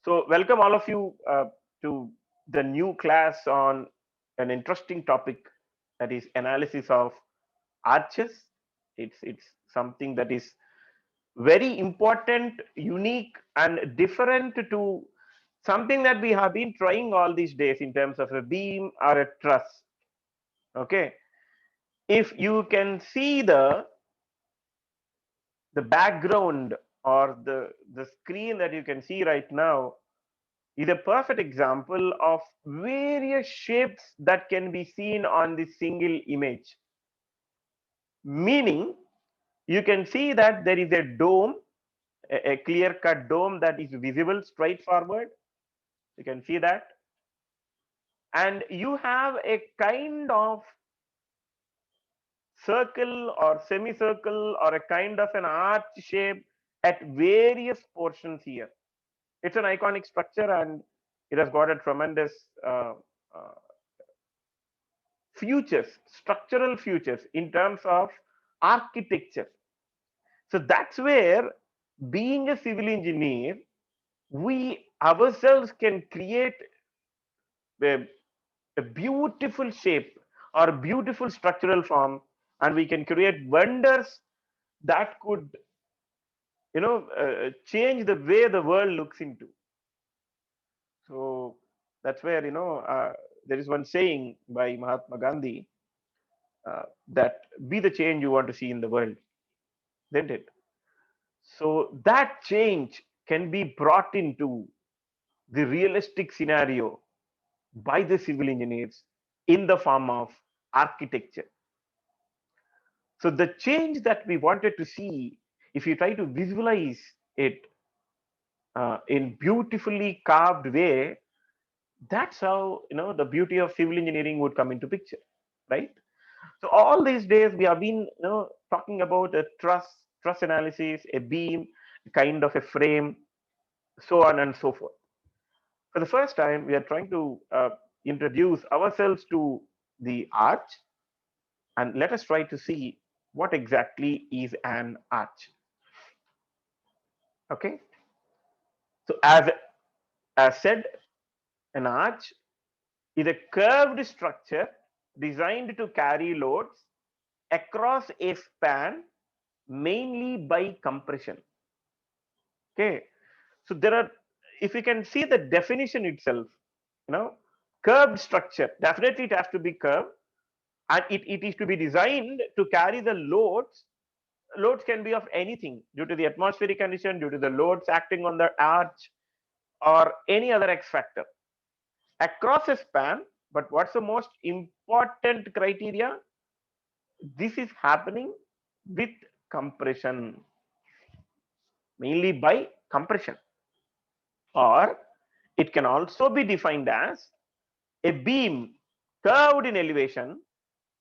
So, welcome all of you to the new class on an interesting topic, that is analysis of arches. It's something that is very important, unique, and different to something that we have been trying all these days in terms of a beam or a truss. Okay, if you can see the background or the screen that you can see right now is a perfect example of various shapes that can be seen on this single image. Meaning, you can see that there is a dome, a clear cut dome that is visible straight forward. You can see that. And you have a kind of circle or semicircle or a kind of an arch shape at various portions here. It's an iconic structure and it has got a tremendous uh, futures, structural futures in terms of architecture. So that's where, being a civil engineer, we ourselves can create a, a beautiful shape or beautiful structural form, and we can create wonders that could, change the way the world looks into. So that's where, there is one saying by Mahatma Gandhi, that be the change you want to see in the world, isn't it? So that change can be brought into the realistic scenario by the civil engineers in the form of architecture. So the change that we wanted to see, if you try to visualize it in beautifully carved way, that's how the beauty of civil engineering would come into picture, right? So all these days we have been talking about a truss analysis, a beam, a kind of a frame, so on and so forth. For the first time, we are trying to introduce ourselves to the arch, and let us try to see what exactly is an arch. Okay, so as said, an arch is a curved structure designed to carry loads across a span, mainly by compression. Okay, so there are, if you can see the definition itself, you know curved structure, definitely it has to be curved, and it is to be designed to carry the loads. Loads can be of anything, due to the atmospheric condition, due to the loads acting on the arch, or any other X factor across a span. But what's the most important criteria? This is happening with compression, mainly by compression. Or it can also be defined as a beam curved in elevation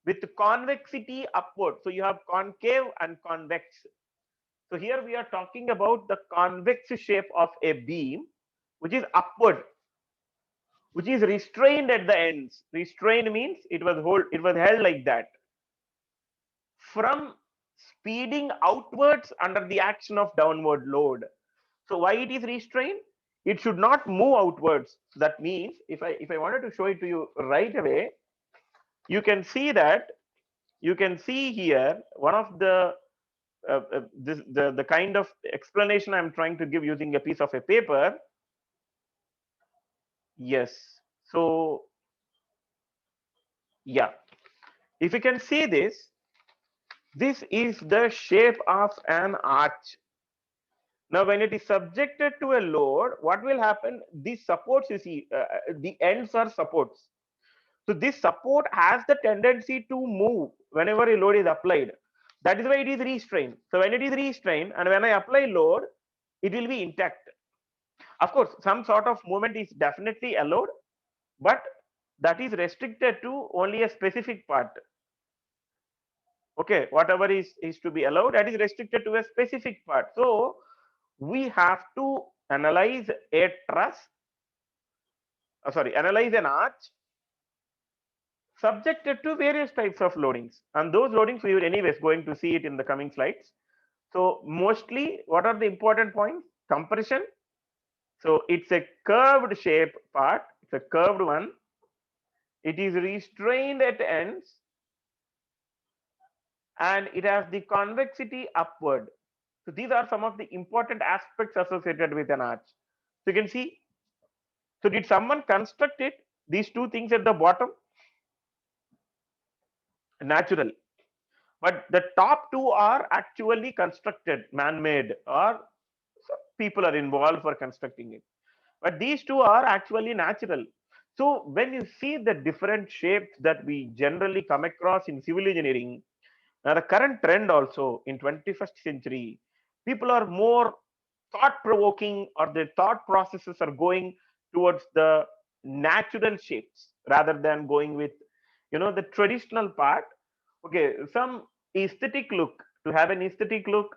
with convexity upward. So you have concave and convex. So here we are talking about the convex shape of a beam, which is upward, which is restrained at the ends. Restrained means it was held like that from speeding outwards under the action of downward load. So why it is restrained? It should not move outwards. So that means, if I wanted to show it to you right away, you can see that, you can see here one of the kind of explanation I'm trying to give using a piece of a paper. Yes. So yeah, if you can see this, this is the shape of an arch. Now, when it is subjected to a load, what will happen? These supports, you see, the ends are supports. So this support has the tendency to move whenever a load is applied. That is why it is restrained. So when it is restrained and when I apply load, it will be intact. Of course, some sort of movement is definitely allowed, but that is restricted to only a specific part. Okay, whatever is to be allowed, that is restricted to a specific part. So we have to analyze a truss, analyze an arch subjected to various types of loadings, and those loadings we will anyways going to see it in the coming slides. So mostly, what are the important points? Compression, So it's a curved shape part. It's a curved one. It is restrained at ends and it has the convexity upward. So these are some of the important aspects associated with an arch. So you can see, so did someone construct it? These two things at the bottom? Natural. But the top two are actually constructed, man-made, or people are involved for constructing it. But these two are actually natural. So when you see the different shapes that we generally come across in civil engineering, now the current trend also in 21st century, people are more thought-provoking, or their thought processes are going towards the natural shapes rather than going with, the traditional part. Okay, some aesthetic look, to have an aesthetic look,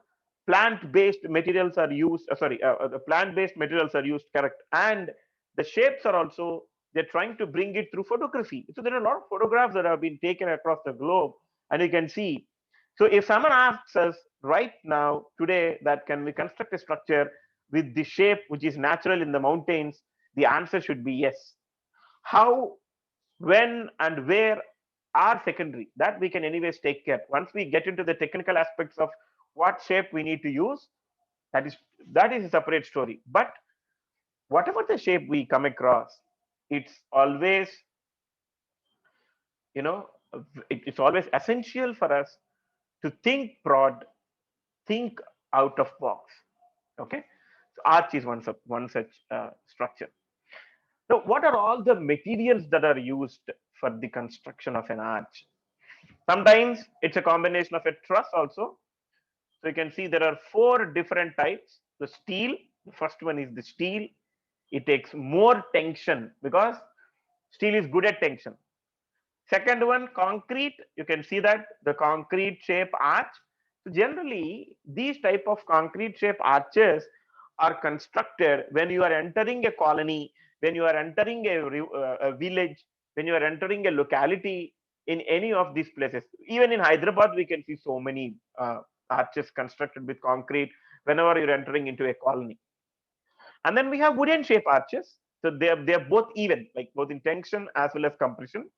plant-based materials are used. The plant-based materials are used, correct, and the shapes are also, they're trying to bring it through photography. So there are a lot of photographs that have been taken across the globe, and you can see. So if someone asks us right now today that can we construct a structure with the shape which is natural in the mountains, the answer should be yes. How, when, and where are secondary. That we can anyways take care. Once we get into the technical aspects of what shape we need to use, that is that is a separate story. But whatever the shape we come across, it's always, you know, it's always essential for us to think broad, think out of box. Okay, so arch is one such structure. Now, what are all the materials that are used for the construction of an arch? Sometimes it's a combination of a truss also. So you can see there are four different types. The steel, the first one is the steel. It takes more tension because steel is good at tension. Second one, concrete. You can see that the concrete shape arch. So generally, these type of concrete shape arches are constructed when you are entering a colony, when you are entering a village, when you are entering a locality in any of these places. Even in Hyderabad, we can see so many arches constructed with concrete whenever you're entering into a colony. And then we have wooden shape arches. So they're both even, like both in tension as well as compression.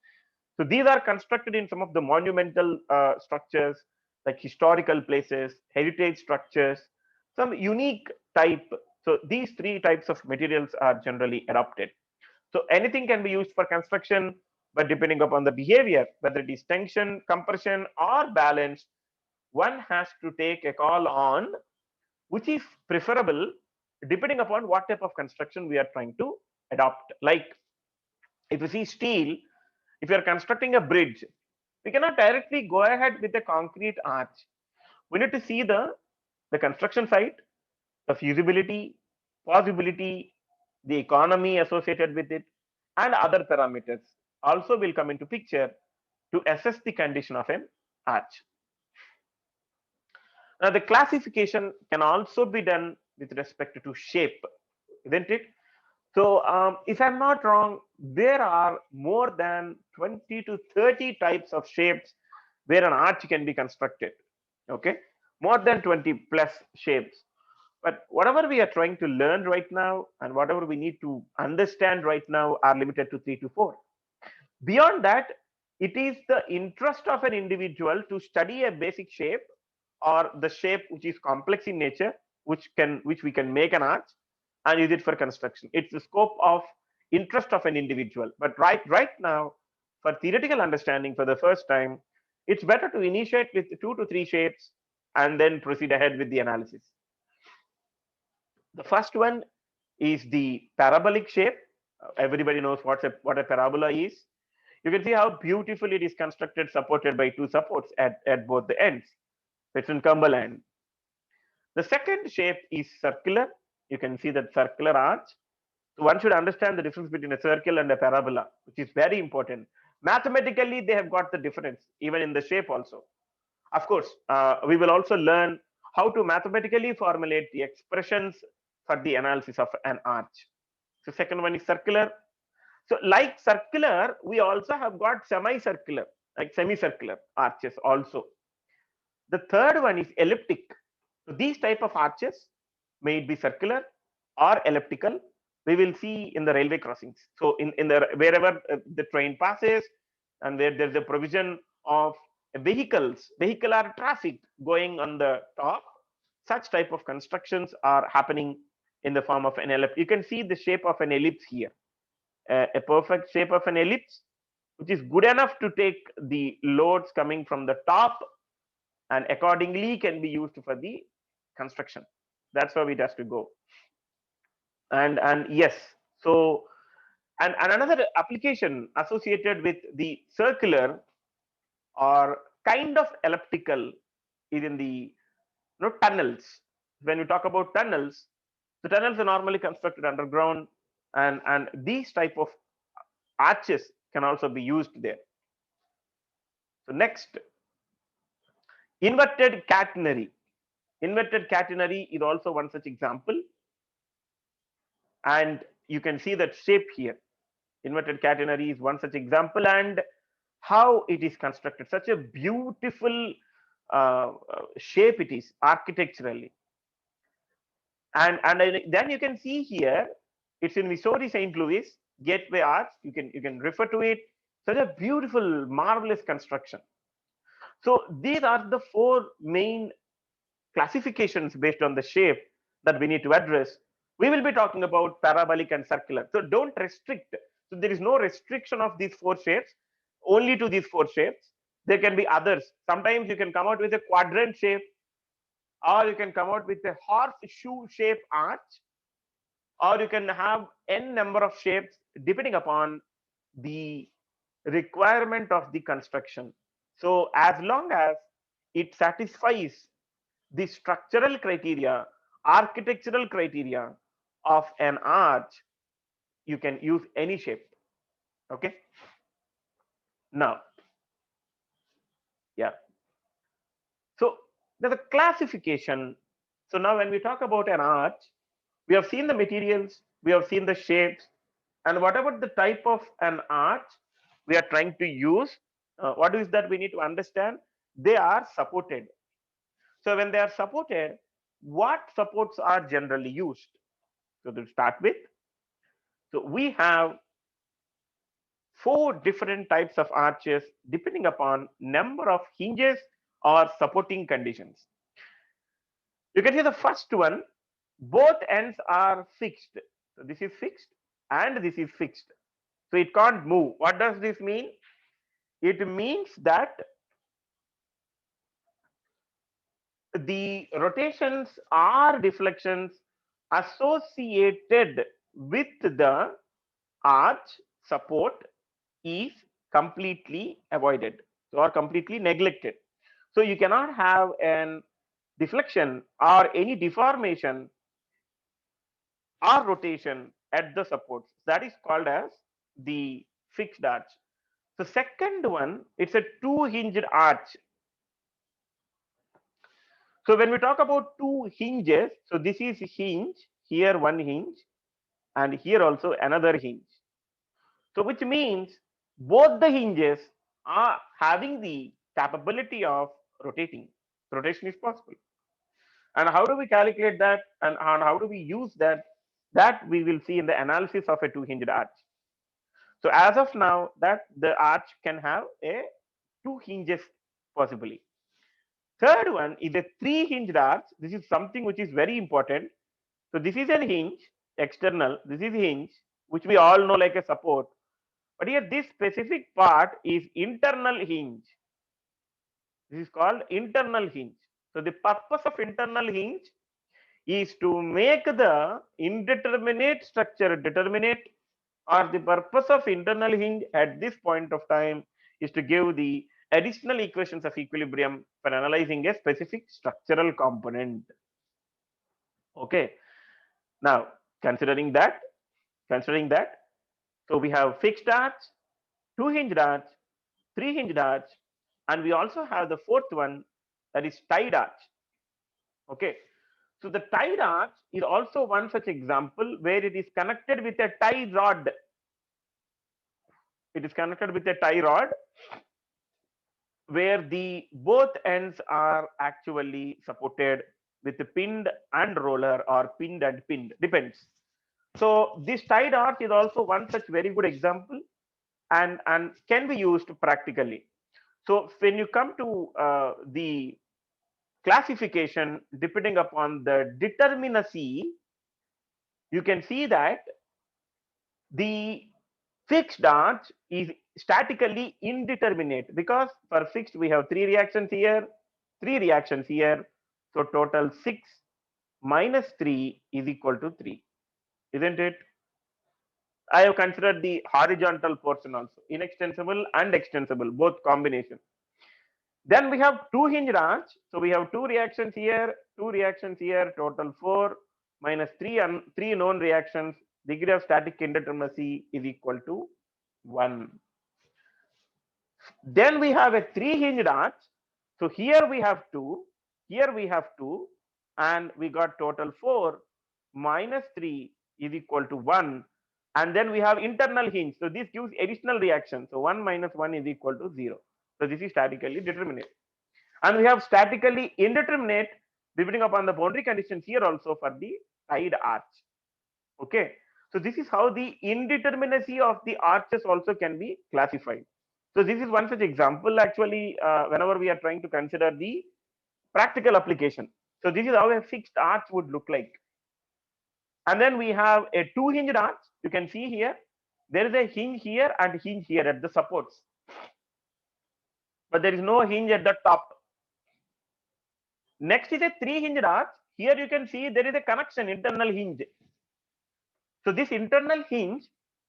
So these are constructed in some of the monumental structures, like historical places, heritage structures, some unique type. So these three types of materials are generally adopted. So anything can be used for construction, but depending upon the behavior, whether it is tension, compression, or balance, one has to take a call on which is preferable depending upon what type of construction we are trying to adopt. Like if you see steel, if you are constructing a bridge, we cannot directly go ahead with a concrete arch. We need to see the construction site, the feasibility, possibility, the economy associated with it, and other parameters also will come into picture to assess the condition of an arch. Now, the classification can also be done with respect to shape, isn't it? So, if I'm not wrong, there are more than 20 to 30 types of shapes where an arch can be constructed. Okay, more than 20 plus shapes. But whatever we are trying to learn right now and whatever we need to understand right now are limited to 3 to 4. Beyond that, it is the interest of an individual to study a basic shape or the shape which is complex in nature, which we can make an arch and use it for construction. It's the scope of interest of an individual. But right now, for theoretical understanding for the first time, it's better to initiate with 2 to 3 shapes and then proceed ahead with the analysis. The first one is the parabolic shape. Everybody knows what a parabola is. You can see how beautifully it is constructed, supported by two supports at both the ends. It's in Cumberland. The second shape is circular. You can see that circular arch. So one should understand the difference between a circle and a parabola, which is very important. Mathematically, they have got the difference, even in the shape also. Of course, we will also learn how to mathematically formulate the expressions for the analysis of an arch. So second one is circular. So like circular, we also have got semicircular, like semicircular arches also. The third one is elliptic. So these type of arches may it be circular or elliptical. we will see in the railway crossings. So in the wherever the train passes and where there's a provision of vehicular traffic going on the top, such type of constructions are happening in the form of an ellipse. You can see the shape of an ellipse here, a perfect shape of an ellipse, which is good enough to take the loads coming from the top and accordingly can be used for the construction. That's how it has to go. And yes, so and another application associated with the circular or kind of elliptical is in the tunnels. When we talk about tunnels, the tunnels are normally constructed underground, and these type of arches can also be used there. So next, inverted catenary. Inverted catenary is also one such example, and you can see that shape here. Inverted catenary is one such example, and how it is constructed. Such a beautiful shape it is architecturally. And then you can see here, it's in Missouri St. Louis Gateway Arch. You can refer to it. Such a beautiful, marvelous construction. So these are the four main classifications based on the shape that we need to address. We will be talking about parabolic and circular. So don't restrict. So there is no restriction of these four shapes only to these four shapes. There can be others. Sometimes you can come out with a quadrant shape, or you can come out with a horseshoe shape arch, or you can have n number of shapes depending upon the requirement of the construction. So as long as it satisfies the structural criteria, architectural criteria of an arch, you can use any shape. Okay. Now, yeah. So there's a classification. So now when we talk about an arch, we have seen the materials, we have seen the shapes, and whatever the type of an arch we are trying to use, what is that we need to understand? They are supported. So when they are supported, what supports are generally used? So to start with, so we have four different types of arches depending upon number of hinges or supporting conditions. You can see the first one, both ends are fixed. So this is fixed and this is fixed. So it can't move. What does this mean? It means that the rotations or deflections associated with the arch support is completely avoided or completely neglected. So you cannot have an deflection or any deformation or rotation at the supports. That is called as the fixed arch. The second one, it's a two hinged arch. So when we talk about two hinges, so this is hinge, here one hinge, and here also another hinge. So which means both the hinges are having the capability of rotating. Rotation is possible. And how do we calculate that, and how do we use that? That we will see in the analysis of a two hinged arch. So as of now, that the arch can have a two hinges possibly. Third one is a three hinged arch. This is something which is very important. So this is a hinge, external. This is hinge, which we all know like a support. But here this specific part is internal hinge. This is called internal hinge. So the purpose of internal hinge is to make the indeterminate structure determinate, or the purpose of internal hinge at this point of time is to give the additional equations of equilibrium for analyzing a specific structural component. Okay. Now, considering that, so we have fixed arch, two hinged arch, three hinged arch, and we also have the fourth one, that is tied arch. Okay. So the tied arch is also one such example where it is connected with a tie rod. It is connected with a tie rod where the both ends are actually supported with the pinned and roller, or pinned and pinned, depends. So this tied arch is also one such very good example, and can be used practically. So when you come to the classification, depending upon the determinacy, you can see that the fixed arch is statically indeterminate, because for fixed we have three reactions here, three reactions here. So total 6 minus 3 is equal to 3, isn't it? I have considered the horizontal portion also, inextensible and extensible, both combination. Then we have two hinged arch. So we have two reactions here, two reactions here, total 4 minus 3 and 3 known reactions. Degree of static indeterminacy is equal to 1. Then we have a three hinged arch. So here we have 2, here we have 2, and we got total 4 minus 3 is equal to 1. And then we have internal hinge. So this gives additional reaction. So 1 minus 1 is equal to 0. So this is statically determinate. And we have statically indeterminate depending upon the boundary conditions here also for the tied arch. Okay. So this is how the indeterminacy of the arches also can be classified. So this is one such example actually whenever we are trying to consider the practical application. So this is how a fixed arch would look like. And then we have a two hinged arch. You can see here, there is a hinge here and hinge here at the supports, but there is no hinge at the top. Next is a three hinged arch. Here you can see there is a connection, internal hinge. So this internal hinge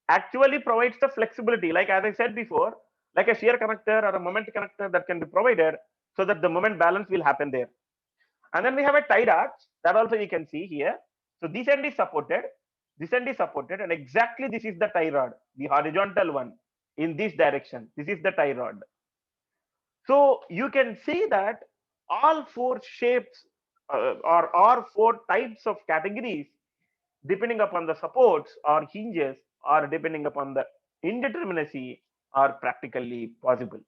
actually provides the flexibility, like as I said before, like a shear connector or a moment connector that can be provided so that the moment balance will happen there. And then we have a tied arch that also you can see here. So this end is supported, this end is supported, and exactly this is the tie rod, the horizontal one in this direction. This is the tie rod. So you can see that all four shapes or all four types of categories, depending upon the supports or hinges, or depending upon the indeterminacy, are practically possible.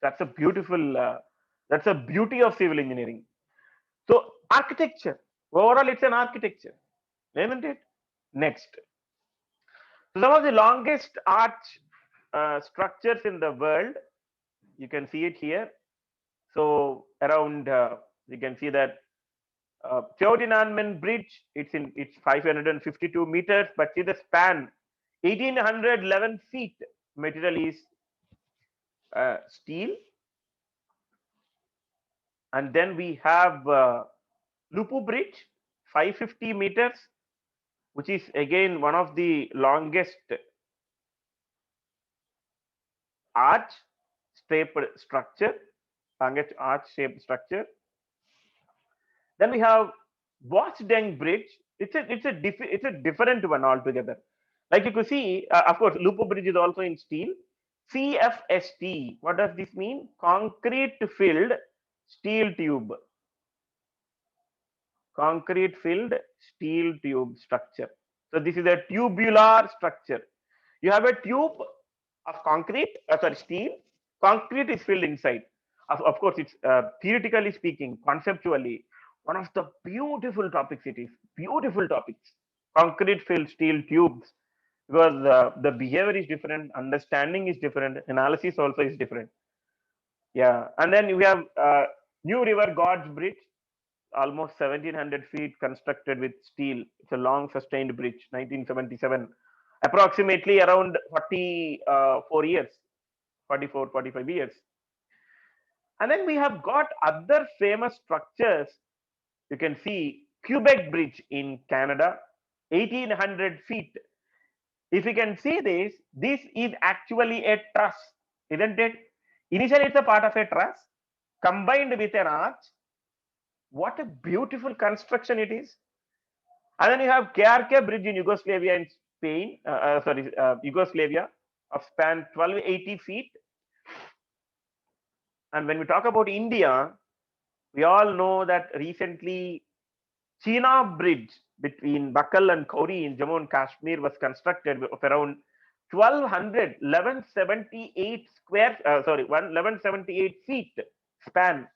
That's a beautiful, that's a beauty of civil engineering. So architecture, overall it's an architecture, isn't it? Next, so some of the longest arch structures in the world, you can see it here. So around, you can see that Teotihuacan Bridge, it's 552 meters, but see the span, 1811 feet. Material is steel. And then we have Lupu Bridge, 550 meters, which is again one of the longest arch shaped structure, longest arch shaped structure. Then we have Botsdeng Bridge. It's a different one altogether. Like you could see, of course, Lupo Bridge is also in steel. CFST. What does this mean? Concrete filled steel tube. Concrete filled steel tube structure. So this is a tubular structure. You have a tube of concrete, sorry, steel. Concrete is filled inside. Of course, it's theoretically speaking, conceptually, one of the beautiful topics. It is beautiful topics. Concrete filled steel tubes, because the behavior is different, understanding is different, analysis also is different. Yeah, and then we have New River Gorge Bridge, almost 1700 feet, constructed with steel. It's a long sustained bridge, 1977, approximately around 44 years, 44, 45 years. And then we have got other famous structures. You can see Quebec Bridge in Canada, 1800 feet. If you can see this, this is actually a truss, isn't it? Initially, it's a part of a truss combined with an arch. What a beautiful construction it is. And then you have KRK Bridge in Yugoslavia in Spain, Yugoslavia, of span 1280 feet. And when we talk about India, we all know that recently China Bridge between Bakal and Kauri in Jammu and Kashmir was constructed of around 1178 square, 1178 feet span.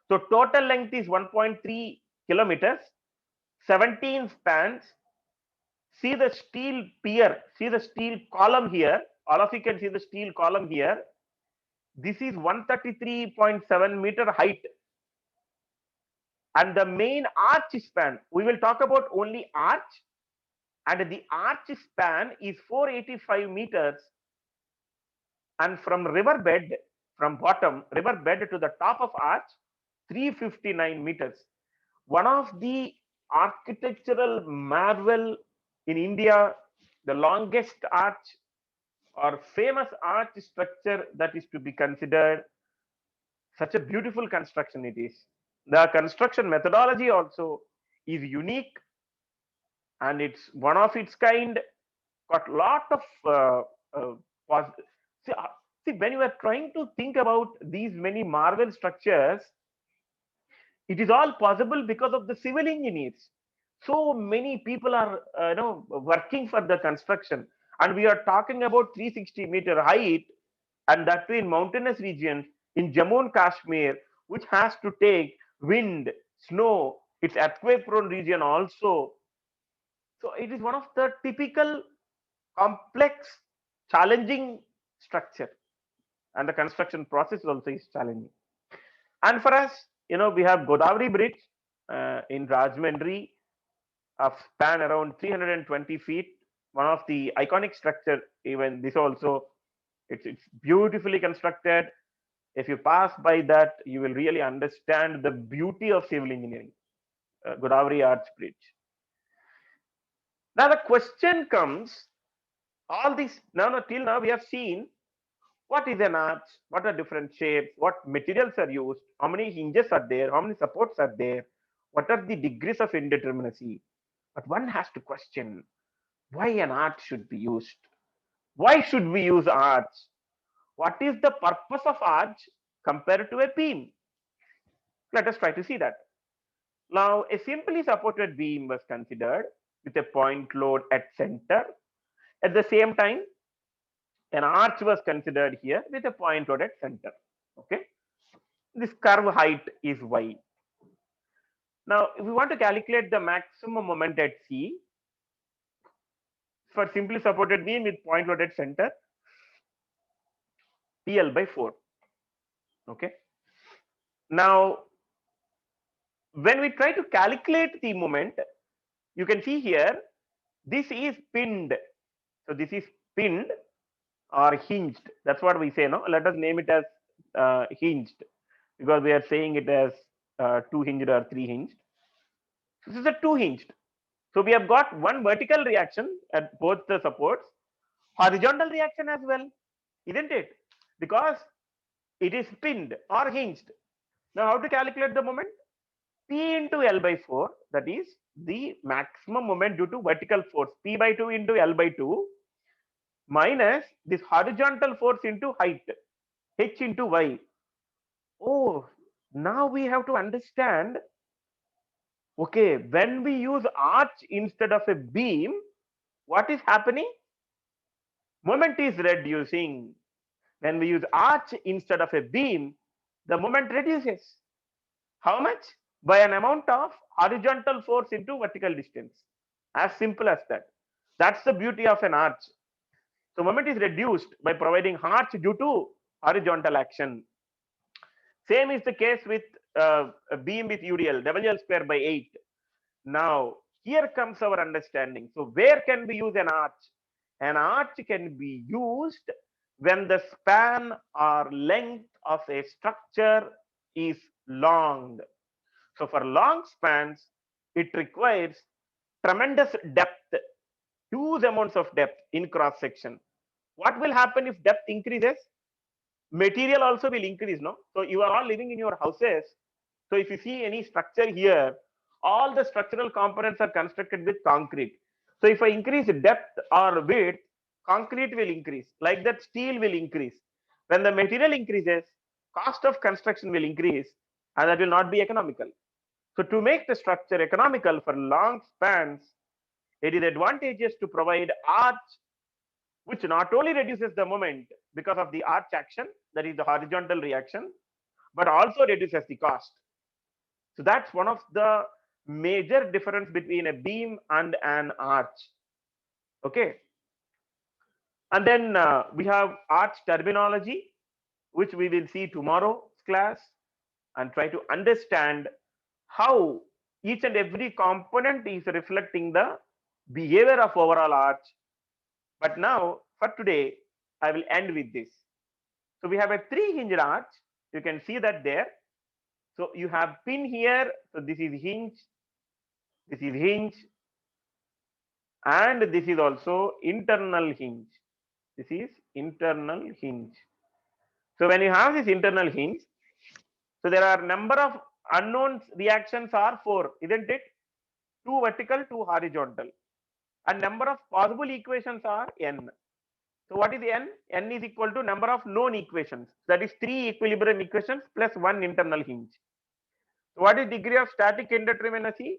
So total length is 1.3 kilometers, 17 spans, See the steel pier, see the steel column here. All of you can see the steel column here. This is 133.7 meter height. And the main arch span, we will talk about only arch, and the arch span is 485 meters. And from riverbed, from bottom riverbed to the top of arch, 359 meters. One of the architectural marvel in India, the longest arch or famous arch structure that is to be considered. Such a beautiful construction it is. The construction methodology also is unique, and it's one of its kind. Got lot of see, see, when you are trying to think about these many marvel structures, it is all possible because of the civil engineers. So many people are working for the construction, and we are talking about 360-meter height, and that too in mountainous regions in Jammu and Kashmir, which has to take wind, snow. It's earthquake-prone region also. So it is one of the typical complex, challenging structure, and the construction process also is challenging. And for us, we have Godavari Bridge in Rajahmundry, of span around 320 feet. One of the iconic structure. Even this also, it's beautifully constructed. If you pass by that, you will really understand the beauty of civil engineering. Godavari Arch Bridge. Now the question comes: all this now till now we have seen what is an arch, what are different shapes, what materials are used, how many hinges are there, how many supports are there, what are the degrees of indeterminacy. But one has to question why an arch should be used. Why should we use arch? What is the purpose of arch compared to a beam? Let us try to see that. Now, a simply supported beam was considered with a point load at center. At the same time, an arch was considered here with a point load at center. Okay, this curve height is y. Now, if we want to calculate the maximum moment at C for simply supported beam with point load at center, PL by 4. Okay. Now, when we try to calculate the moment, you can see here, this is pinned. So this is pinned or hinged. That's what we say. No, let us name it as hinged, because we are saying it as two hinged or three hinged. This is a two hinged. So we have got one vertical reaction at both the supports, horizontal reaction as well, isn't it? Because it is pinned or hinged. Now, how to calculate the moment? P into L by 4, that is the maximum moment due to vertical force, P by 2 into L by 2, minus this horizontal force into height, H into Y. Oh, now we have to understand, okay, when we use arch instead of a beam, what is happening? Moment is reducing. When we use arch instead of a beam, the moment reduces. How much? By an amount of horizontal force into vertical distance. As simple as that. That's the beauty of an arch. So moment is reduced by providing arch due to horizontal action. Same is the case with a beam with UDL, WL square by 8. Now, here comes our understanding. So where can we use an arch? An arch can be used when the span or length of a structure is long. So for long spans, it requires tremendous depth, huge amounts of depth in cross section. What will happen if depth increases? Material also will increase, no? So you are all living in your houses. So if you see any structure here, all the structural components are constructed with concrete. So if I increase depth or width, concrete will increase. Like that, steel will increase. When the material increases, cost of construction will increase, and that will not be economical. So to make the structure economical for long spans, it is advantageous to provide arch, which not only reduces the moment because of the arch action, that is the horizontal reaction, but also reduces the cost. So that's one of the major difference between a beam and an arch. Okay. And then we have arch terminology, which we will see tomorrow's class, and try to understand how each and every component is reflecting the behavior of overall arch. But now for today, I will end with this. So we have a three hinged arch. You can see that there. So you have pin here. So this is hinge, this is hinge, and this is also internal hinge. This is internal hinge. So when you have this internal hinge, so there are number of unknown reactions are four, isn't it? Two vertical, two horizontal, and number of possible equations are n. So what is n? N is equal to number of known equations. That is three equilibrium equations plus one internal hinge. So what is degree of static indeterminacy?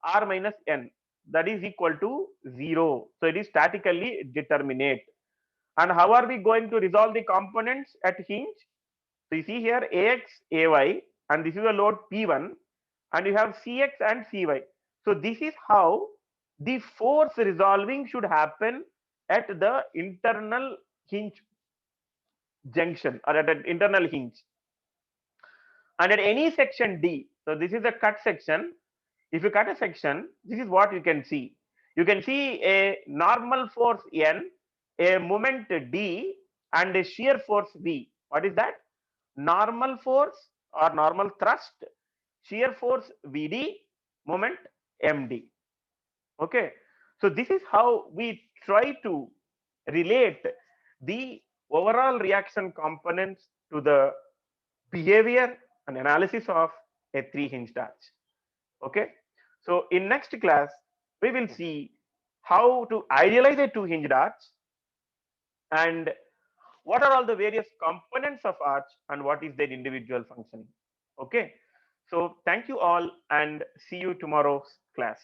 R minus n. That is equal to 0. So it is statically determinate. And how are we going to resolve the components at hinge? So you see here AX, AY, and this is a load P1, and you have CX and CY. So this is how the force resolving should happen at the internal hinge junction or at an internal hinge. And at any section D, so this is a cut section. If you cut a section, this is what you can see. You can see a normal force N, a moment D, and a shear force V. What is that? Normal force or normal thrust, shear force VD, moment MD. Okay. So this is how we try to relate the overall reaction components to the behavior and analysis of a three hinged arch. Okay. So in next class, we will see how to idealize a two hinged arch and what are all the various components of arch and what is their individual functioning. Okay. So thank you all and see you tomorrow's class.